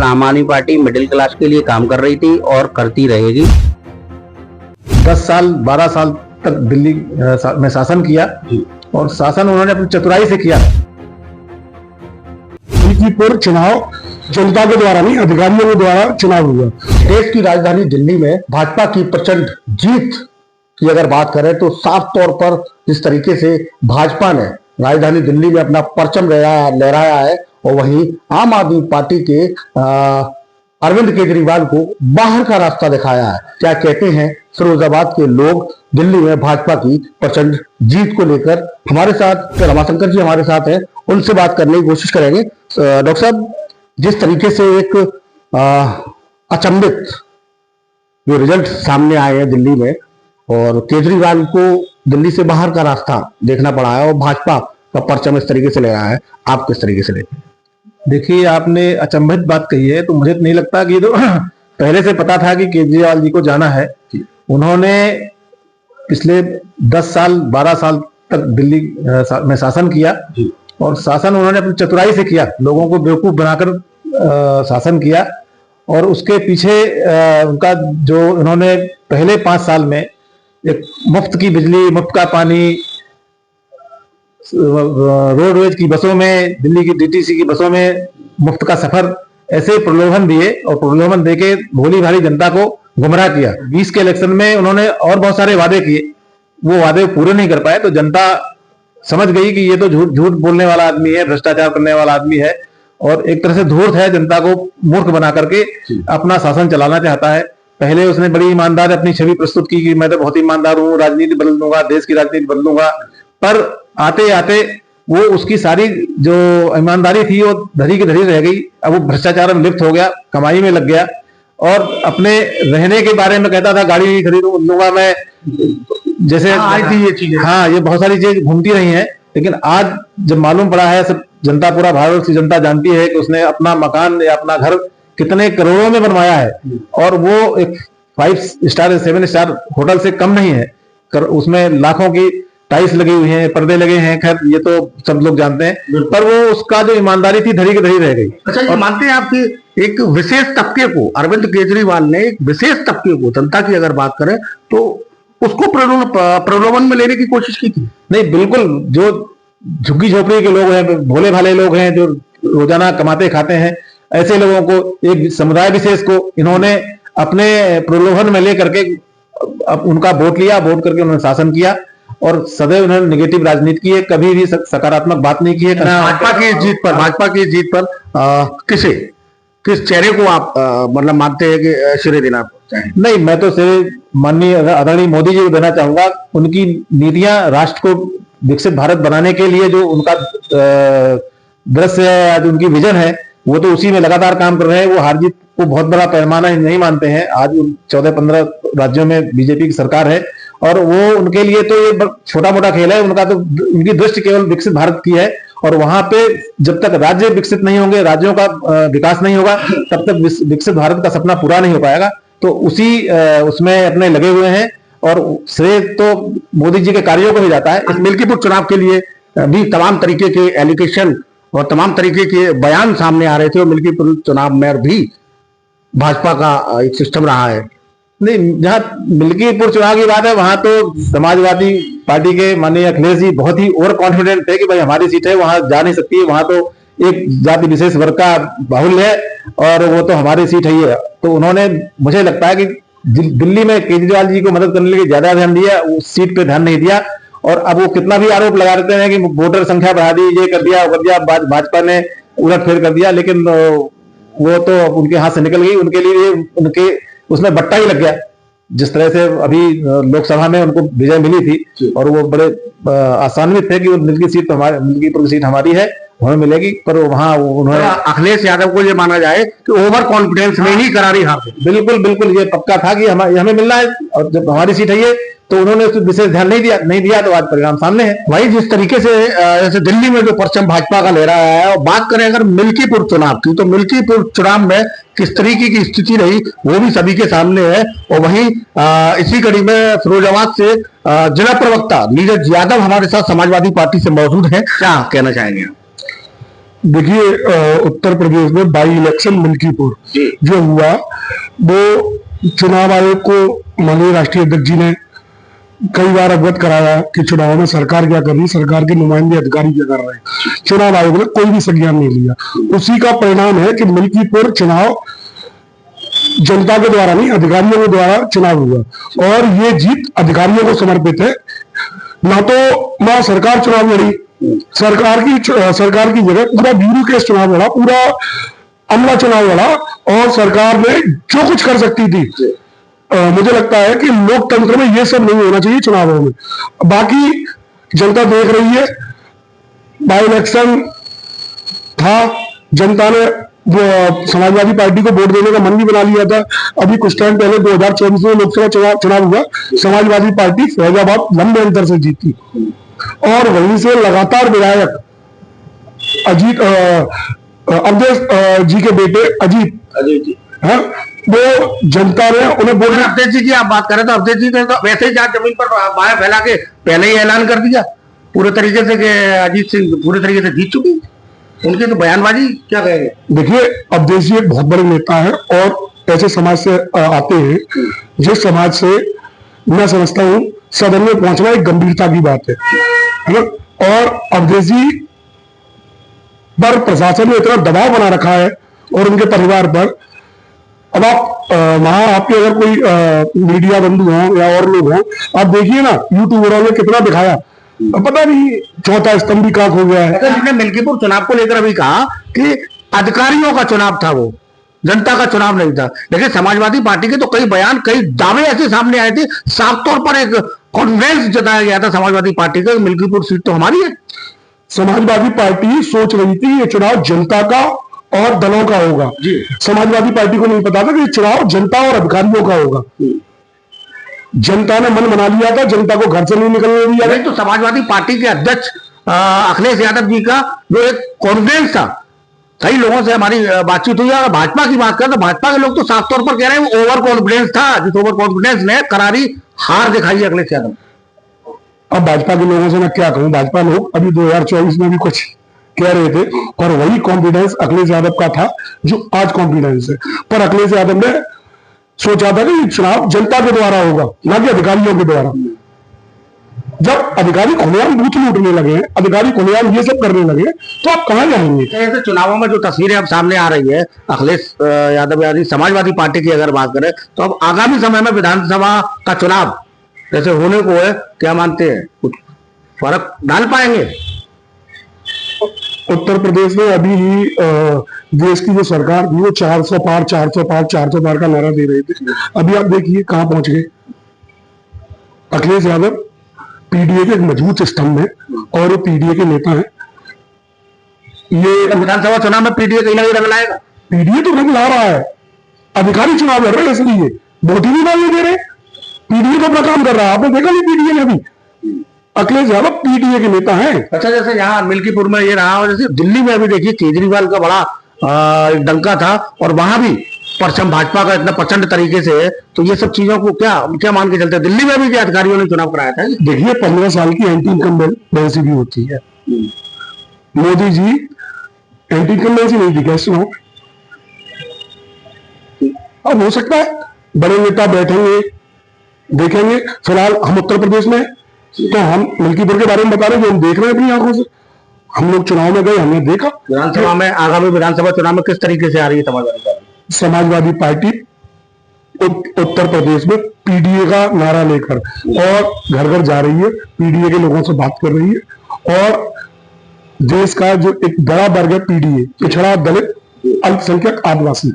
आम आदमी party middle class के लिए काम कर रही थी और करती रहेगी। 10 साल 12 साल तक दिल्ली में शासन किया और शासन उन्होंने अपनी चतुराई से किया। मिल्कीपुर चुनाव जनता के द्वारा नहीं, अधिकारियों के द्वारा चुनाव हुआ। देश की राजधानी दिल्ली में भाजपा की प्रचंड जीत की अगर बात करें तो साफ तौर पर जिस तरीके से भाजपा ने राजधानी दिल्ली में अपना परचम लहराया है और वहीं आम आदमी पार्टी के अरविंद केजरीवाल को बाहर का रास्ता दिखाया है। क्या कहते हैं फिरोजाबाद के लोग दिल्ली में भाजपा की प्रचंड जीत को लेकर? हमारे साथ रमाशंकर जी हमारे साथ हैं, उनसे बात करने की कोशिश करेंगे। डॉक्टर साहब, जिस तरीके से एक अचंभित जो रिजल्ट सामने आए हैं दिल्ली में और केजरीवाल को दिल्ली से बाहर का रास्ता देखना पड़ा है और भाजपा का परचम इस तरीके से ले रहा है, आप किस तरीके से लेते हैं? देखिए, आपने अचंभित बात कही है, तो मुझे नहीं लगता कि तो पहले से पता था कि केजरीवाल जी को जाना है। उन्होंने पिछले 10 साल 12 साल तक दिल्ली में शासन किया और शासन उन्होंने अपनी चतुराई से किया, लोगों को बेवकूफ बनाकर शासन किया। और उसके पीछे उनका जो उन्होंने पहले 5 साल में एक मुफ्त की बिजली, मुफ्त का पानी, रोडवेज की बसों में, दिल्ली की डीटीसी की बसों में मुफ्त का सफर, ऐसे प्रलोभन दिए और प्रलोभन देके भोली भाली जनता को गुमराह किया। 20 के इलेक्शन में उन्होंने और बहुत सारे वादे किए, वो वादे पूरे नहीं कर पाए, तो जनता समझ गई कि ये तो झूठ बोलने वाला आदमी है, भ्रष्टाचार करने वाला आदमी है और एक तरह से धूर्त है, जनता को मूर्ख बना करके अपना शासन चलाना चाहता है। पहले उसने बड़ी ईमानदार अपनी छवि प्रस्तुत की कि मैं तो बहुत ईमानदार हूँ, राजनीति बदल दूंगा, देश की राजनीति बदल दूंगा, पर आते आते वो उसकी सारी जो ईमानदारी थी वो धरी की धरी रह गई। अब वो भ्रष्टाचार में लिप्त हो गया, कमाई में लग गया और अपने रहने के बारे में कहता था गाड़ी खरीदूंगा मैं, जैसे आई थी ये चीजें। हाँ, ये बहुत सारी चीज घूमती रही हैं, लेकिन आज जब मालूम पड़ा है, सब जनता, पूरा भारत की जनता जानती है कि उसने अपना मकान या अपना घर कितने करोड़ों में बनवाया है और वो एक 5 स्टार 7 स्टार होटल से कम नहीं है। उसमें लाखों की टाइल्स लगी हुई हैं, पर्दे लगे हैं, खैर ये तो सब लोग जानते हैं, पर वो उसका जो ईमानदारी थी धरी की धरी रह गई। अच्छा, ये मानते हैं आप कि एक विशेष तबके को, अरविंद केजरीवाल ने एक विशेष तबके को, जनता की अगर बात करें तो उसको प्रलोभन में लेने की कोशिश की थी? नहीं, बिल्कुल। जो झुग्गी झोपड़ी के लोग हैं, भोले भाले लोग हैं, जो रोजाना कमाते खाते हैं, ऐसे लोगों को, एक समुदाय विशेष को इन्होंने अपने प्रलोभन में लेकर के उनका वोट लिया, वोट करके उन्होंने शासन किया और सदैव उन्होंने नेगेटिव राजनीति की है, कभी भी सकारात्मक बात नहीं की है। भाजपा की जीत पर किस चेहरे को आप मतलब मानते हैं कि श्रेय देना चाहें? नहीं, मैं तो श्रेय माननीय आदरणीय मोदी जी को देना चाहूंगा। उनकी नीतियां राष्ट्र को विकसित भारत बनाने के लिए जो उनका दृश्य है, आज उनकी विजन है, वो तो उसी में लगातार काम कर रहे हैं। वो हार जीत को बहुत बड़ा पैमाना नहीं मानते हैं। आज 14-15 राज्यों में बीजेपी की सरकार है और वो उनके लिए तो ये छोटा मोटा खेल है। उनका तो उनकी दृष्टि केवल विकसित भारत की है और वहां पे जब तक राज्य विकसित नहीं होंगे, राज्यों का विकास नहीं होगा, तब तक विकसित भारत का सपना पूरा नहीं हो पाएगा। तो उसी उसमें अपने लगे हुए हैं और श्रेय तो मोदी जी के कार्यों को ही जाता है। मिल्कीपुर चुनाव के लिए भी तमाम तरीके के एलिगेशन और तमाम तरीके के बयान सामने आ रहे थे और मिल्कीपुर चुनाव में भी भाजपा का एक सिस्टम रहा है। नहीं, जहाँ मिल्कीपुर चुनाव की बात है, वहां तो समाजवादी पार्टी के माननीय अखिलेश जी बहुत ही ओवर कॉन्फिडेंट थे कि भाई हमारी सीट है, वहां जा नहीं सकती है, वहां तो एक जाति विशेष वर्ग का बाहुल्य है और वो तो हमारी सीट है ही है। तो उन्होंने, मुझे लगता है कि दिल्ली में केजरीवाल जी को मदद करने के लिए ज्यादा ध्यान दिया, उस सीट पे ध्यान नहीं दिया। और अब वो कितना भी आरोप लगा देते हैं कि वोटर संख्या बढ़ा दी, ये कर दिया, वो कर दिया, भाजपा ने उलट फेर कर दिया, लेकिन वो तो उनके हाथ से निकल गई। उनके लिए उनके उसमें बट्टा ही लग गया। जिस तरह से अभी लोकसभा में उनको विजय मिली थी और वो बड़े आसान्वित थे कि मिल्कीपुर की सीट हमारी है, हमें मिलेगी, पर वहां उन्होंने अखिलेश यादव को ये माना जाए कि ओवर कॉन्फिडेंस में ही करारी हार थी। बिल्कुल ये पक्का था कि हमें मिलना है और जब हमारी सीट है ये, तो उन्होंने उस विशेष ध्यान नहीं दिया तो आज परिणाम सामने है। भाई, जिस तरीके से जैसे दिल्ली में जो परचम भाजपा का ले रहा है, और बात करें अगर मिल्कीपुर चुनाव की, तो मिल्कीपुर चुनाव में किस तरीके की स्थिति रही वो भी सभी के सामने है। और वहीं इसी कड़ी में फिरोजाबाद से जिला प्रवक्ता नीरज यादव हमारे साथ समाजवादी पार्टी से मौजूद है। क्या कहना चाहेंगे? देखिए, उत्तर प्रदेश में बाई इलेक्शन मिल्कीपुर जो हुआ, वो चुनाव आयोग को माननीय राष्ट्रीय अध्यक्ष जी ने कई बार अवगत कराया कि चुनाव में सरकार क्या कर रही है, सरकार के नुमाइंदे अधिकारी क्या कर रहे हैं। चुनाव आयोग ने कोई भी संज्ञान नहीं लिया। उसी का परिणाम है कि मिल्कीपुर चुनाव जनता के द्वारा नहीं, अधिकारियों के द्वारा चुनाव हुआ और ये जीत अधिकारियों को समर्पित है। ना तो सरकार चुनाव लड़ी, सरकार की जगह पूरा ब्यूरो केस चुनाव लड़ा, पूरा अमला चुनाव लड़ा और सरकार ने जो कुछ कर सकती थी। मुझे लगता है कि लोकतंत्र में ये सब नहीं होना चाहिए चुनावों में। बाकी जनता देख रही है, बाई इलेक्शन था, जनता ने वो समाजवादी पार्टी को वोट देने का मन भी बना लिया था। अभी कुछ टाइम पहले 2024 में लोकसभा चुनाव हुआ, समाजवादी पार्टी फैजाबाद लंबे अंतर से जीती और वहीं से लगातार विधायक अजीत अवधेश जी के बेटे अजीत जी, हाँ, वो जनता ने उन्हें वोट। अवधेश जी की आप बात करें तो अवधेश जी ने तो वैसे ही जहां जमीन पर बाया फैला के पहले ही ऐलान कर दिया पूरे तरीके से कि अजीत सिंह पूरे तरीके से जीत चुकी। उनकी तो बयानबाजी क्या कहेंगे? देखिए, अवधेश जी एक बहुत बड़े नेता है और ऐसे समाज से आते हैं जिस समाज से मैं समझता हूँ सदन में पहुंचना एक गंभीरता की बात है ना। और अवधेश जी पर प्रशासन ने इतना दबाव बना रखा है और उनके परिवार पर। अब आप वहां आपके अगर कोई मीडिया बंधु हो या और लोग हो, आप देखिए ना यूट्यूबरों ने कितना दिखाया, पता नहीं चौथा स्तंभ भी काक हो गया है। हमने मिल्कीपुर चुनाव को लेकर अभी कहा कि अधिकारियों का चुनाव था, वो जनता का चुनाव नहीं था। लेकिन समाजवादी पार्टी के तो कई बयान, कई दावे ऐसे सामने आए थे, साफ तौर पर एक कॉन्फिडेंस जताया गया था समाजवादी पार्टी का, मिल्कीपुर सीट तो हमारी है। समाजवादी पार्टी सोच रही थी ये चुनाव जनता का और दलों का होगा। समाजवादी पार्टी को नहीं पता था कि ये चुनाव जनता और अधिकारियों का होगा। जनता ने मन बना लिया था, जनता को घर से नहीं निकलने दिया। नहीं तो समाजवादी पार्टी के अध्यक्ष अखिलेश यादव जी का जो एक कॉन्फिडेंस था, कई लोगों से हमारी बातचीत हुई। अगर भाजपा की बात करें तो भाजपा के लोग तो साफ तौर पर कह रहे हैं वो ओवर कॉन्फिडेंस था, जिस ओवर कॉन्फिडेंस ने करारी हार दिखाई अखिलेश यादव। अब भाजपा के लोगों से मैं क्या कहूं, भाजपा लोग अभी 2024 में भी कुछ कह रहे थे और वही कॉन्फिडेंस अखिलेश यादव का था जो आज कॉन्फिडेंस है। पर अखिलेश यादव ने सोचा था कि चुनाव जनता के द्वारा होगा, ना कि अधिकारियों के द्वारा। जब अधिकारी खुलेआम बूथ लूटने लगे, अधिकारी खुलेआम ये सब करने लगे, तो आप कहां जाएंगे? ऐसे चुनावों में जो तस्वीरें अब सामने आ रही है अखिलेश यादव यानी समाजवादी पार्टी की अगर बात करें, तो अब आगामी समय में विधानसभा का चुनाव जैसे होने को है, क्या मानते हैं कुछ फर्क डाल पाएंगे? उत्तर प्रदेश में अभी ही देश की जो सरकार थी वो 400 पार 400 पार 400 पार का नारा दे रहे थे। अभी आप देखिए कहां पहुंच गए। अखिलेश यादव पीडीए के एक मजबूत स्तंभ है और वो पीडीए के नेता हैं। ये विधानसभा चुनाव में पीडीए कहीं ना कहीं रंग लाएगा। पीडीए तो रंग ला रहा है, अधिकारी चुनाव लड़ रहे हैं इसलिए वोट ही नहीं डालने दे रहे। पीडीए तो अपना काम कर रहा है, आपने देखा नहीं पीडीए ने अभी। अखिलेश यादव पीडीए के नेता हैं। अच्छा, जैसे यहाँ मिल्कीपुर में ये रहा, और जैसे दिल्ली में अभी देखिए केजरीवाल का बड़ा डंका था और वहां भी परचम भाजपा का इतना प्रचंड तरीके से है, तो ये सब चीजों को क्या मान के चलते हैं? दिल्ली में भी अधिकारियों ने चुनाव कराया था। देखिए 15 साल की एंटी इनकम्बेंसी भी होती है। मोदी जी एंटी इनकम्बेंसी नहीं दी कैसे चुनाव। अब हो सकता है बड़े नेता बैठेंगे, देखेंगे। फिलहाल हम उत्तर प्रदेश में, तो हम मिल्कीपुर के बारे में बता रहे हैं जो हम देख रहे हैं अपनी आंखों से। हम लोग चुनाव में गए, हमने देखा विधानसभा में, आगामी विधानसभा चुनाव में किस तरीके से आ रही है समाजवादी पार्टी उत्तर प्रदेश में पीडीए का नारा लेकर और घर घर जा रही है, पीडीए के लोगों से बात कर रही है। और देश का जो एक बड़ा वर्ग है पीडीए, पिछड़ा, दलित, अल्पसंख्यक, आदिवासी,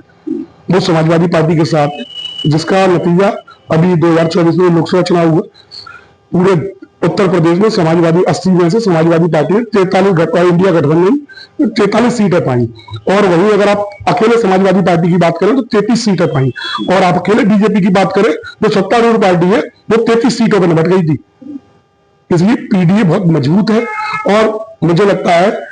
वो समाजवादी पार्टी के साथ है, जिसका नतीजा अभी 2024 में लोकसभा चुनाव हुआ। पूरे उत्तर प्रदेश में समाजवादी 80 में से समाजवादी पार्टी ने 43 इंडिया गठबंधन 43 सीटें पाई। और वहीं अगर आप अकेले समाजवादी पार्टी की बात करें तो 33 सीटें पाई। और आप अकेले बीजेपी की बात करें तो सत्तारूढ़ पार्टी है वो 33 सीटों पर निपट गई थी। इसलिए पीडीए बहुत मजबूत है और मुझे लगता है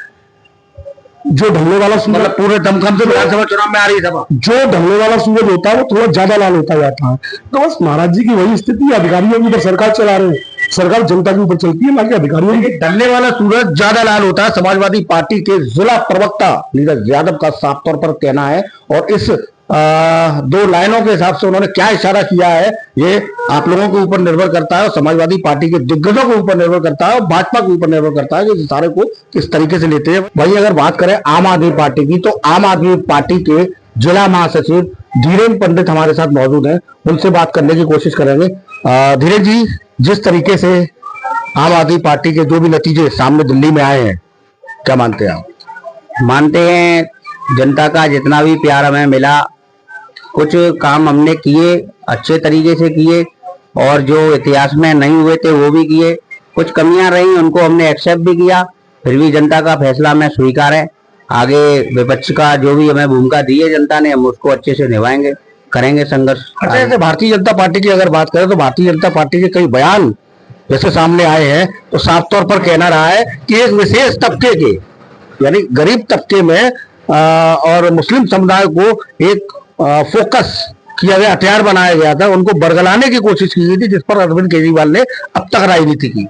जो ढलने वाला सूरज पूरे दमखम से विधानसभा चुनाव में आ रही है, जो ढलने वाला सूरज होता है वो थोड़ा ज्यादा लाल होता जाता है। तो बस महाराज जी की वही स्थिति, अधिकारियों की तो सरकार चला रहे हैं। सरकार जनता के ऊपर चलती है, ना कि अधिकारियों की। डलने वाला सूरज ज्यादा लाल होता है, समाजवादी पार्टी के जिला प्रवक्ता नीरज यादव का साफ तौर पर कहना है। और इस दो लाइनों के हिसाब से उन्होंने क्या इशारा किया है, ये आप लोगों के ऊपर निर्भर करता है, और समाजवादी पार्टी के दिग्गजों के ऊपर निर्भर करता है, और भाजपा के ऊपर निर्भर करता है कि इस इशारे को किस तरीके से लेते हैं। वही अगर बात करें आम आदमी पार्टी की, तो आम आदमी पार्टी के जिला महासचिव धीरेन्द्र पंडित हमारे साथ मौजूद हैं, उनसे बात करने की कोशिश करेंगे। धीरेन्द्र जी, जिस तरीके से आम आदमी पार्टी के जो भी नतीजे सामने दिल्ली में आए हैं, क्या मानते हैं आप? मानते हैं जनता का जितना भी प्यार हमें मिला, कुछ काम हमने किए, अच्छे तरीके से किए, और जो इतिहास में नहीं हुए थे वो भी किए। कुछ कमियां रही उनको हमने एक्सेप्ट भी किया, फिर भी जनता का फैसला हमें स्वीकार है। आगे विपक्ष का जो भी हमें भूमिका दी है जनता ने, हम उसको अच्छे से निभाएंगे, करेंगे संघर्ष। अच्छा, जैसे भारतीय जनता पार्टी की अगर बात करें तो भारतीय जनता पार्टी के कई बयान जैसे सामने आए हैं, तो साफ तौर पर कहना रहा है कि एक विशेष तबके के, यानी गरीब तबके में और मुस्लिम समुदाय को एक फोकस किया गया, हथियार बनाया गया था, उनको बरगलाने की कोशिश की गई थी, जिस पर अरविंद केजरीवाल ने अब तक राजनीति की।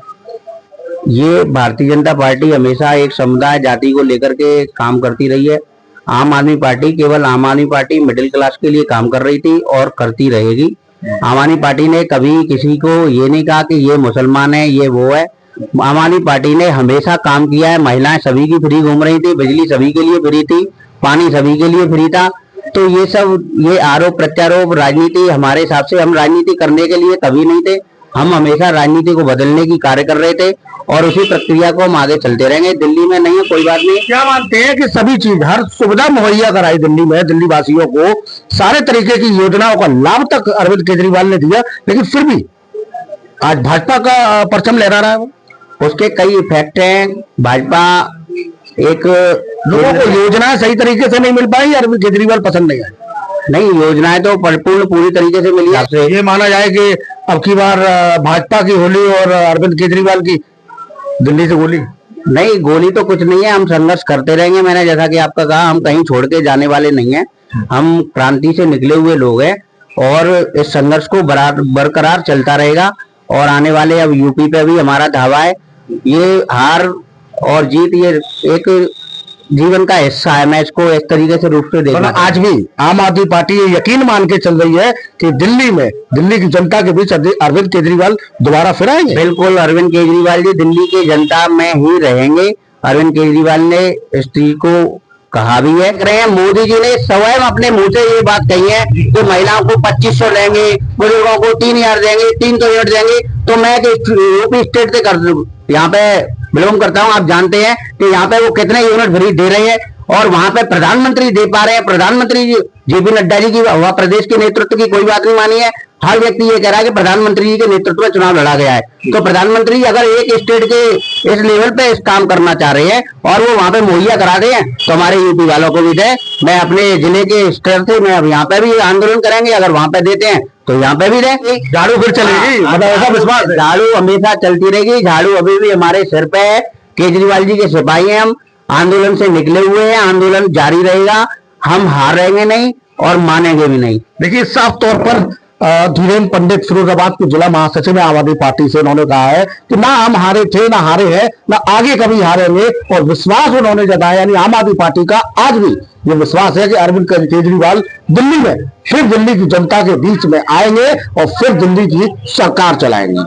ये भारतीय जनता पार्टी हमेशा एक समुदाय जाति को लेकर के काम करती रही है। आम आदमी पार्टी केवल आम आदमी पार्टी मिडिल क्लास के लिए काम कर रही थी और करती रहेगी। आम आदमी पार्टी ने कभी किसी को ये नहीं कहा कि ये मुसलमान है, ये वो है। आम आदमी पार्टी ने हमेशा काम किया है। महिलाएं सभी की फ्री घूम रही थी, बिजली सभी के लिए फ्री थी, पानी सभी के लिए फ्री था। तो ये सब, ये आरोप प्रत्यारोप, राजनीति, हमारे हिसाब से हम राजनीति करने के लिए कभी नहीं थे। हम हमेशा राजनीति को बदलने की कार्य कर रहे थे, और उसी प्रक्रिया को हम आगे चलते रहेंगे। दिल्ली में नहीं है, कोई बात नहीं। क्या मानते हैं कि सभी चीज, हर सुविधा मुहैया कराई दिल्ली में, दिल्ली वासियों को सारे तरीके की योजनाओं का लाभ तक अरविंद केजरीवाल ने दिया, लेकिन फिर भी आज भाजपा का परचम लहरा रहा है वो? उसके कई इफेक्ट हैं। भाजपा एक, लोगों को योजनाएं सही तरीके से नहीं मिल पाई, अरविंद केजरीवाल पसंद नहीं आए। नहीं, योजनाएं तो पूरी तरीके से मिली। आपसे ये माना जाए कि अब की बार भाजपा की होली और अरविंद केजरीवाल की दिल्ली से गोली? नहीं, गोली तो कुछ नहीं है। हम संघर्ष करते रहेंगे। मैंने जैसा कि आपका कहा, हम कहीं छोड़ के जाने वाले नहीं हैं। हम क्रांति से निकले हुए लोग हैं, और इस संघर्ष को बरकरार चलता रहेगा। और आने वाले अब यूपी पे भी हमारा धावा है। ये हार और जीत ये एक जीवन का हिस्सा है। मैं इसको इस तरीके से रूप से देखना। आज भी आम आदमी पार्टी ये यकीन मान के चल रही है कि दिल्ली में, दिल्ली की जनता के बीच अरविंद केजरीवाल दोबारा फिर आएंगे? बिल्कुल, अरविंद केजरीवाल जी दिल्ली की जनता में ही रहेंगे। अरविंद केजरीवाल ने इस चीज को कहा भी है। कह रहे हैं, मोदी जी ने स्वयं अपने मुंह से ये बात कही है कि महिलाओं को 2500 लेंगे, बुजुर्गों को 3000 देंगे, 300 यूनिट देंगे। तो मैं यूपी स्टेट से यहाँ पे बिलोंग करता हूँ। आप जानते हैं कि यहाँ पे वो कितने यूनिट फ्री दे रहे हैं, और वहां पे प्रधानमंत्री दे पा रहे हैं। प्रधानमंत्री जेपी नड्डा जी की वह प्रदेश के नेतृत्व की कोई बात नहीं मानी है। हर व्यक्ति ये कह रहा है कि प्रधानमंत्री जी के नेतृत्व में चुनाव लड़ा गया है। तो प्रधानमंत्री अगर एक स्टेट के इस लेवल पे इस काम करना चाह रहे हैं और वो वहां पे मुहैया करा रहे हैं, तो हमारे यूपी वालों को भी दे। मैं अपने जिले के स्तर से मैं अब यहाँ पे भी आंदोलन करेंगे। अगर वहां पे देते हैं तो यहाँ पे भी देंगे। झाड़ू फिर चलेगी, मतलब ऐसा विश्वास है? झाड़ू हमेशा चलती रहेगी। झाड़ू अभी भी हमारे सिर पे है। केजरीवाल जी के सिपाही हैं हम। आंदोलन से निकले हुए हैं, आंदोलन जारी रहेगा। हम हारेंगे नहीं और मानेंगे भी नहीं। देखिए, साफ तौर पर धीरेन्द्र पंडित फिरोजाबाद के जिला महासचिव आम आदमी पार्टी से, उन्होंने कहा है कि ना हम हारे थे, ना हारे हैं, ना आगे कभी हारेंगे। और विश्वास उन्होंने जताया, यानी आम आदमी पार्टी का आज भी ये विश्वास है कि अरविंद केजरीवाल दिल्ली में फिर दिल्ली की जनता के बीच में आएंगे और फिर दिल्ली की सरकार चलाएंगे।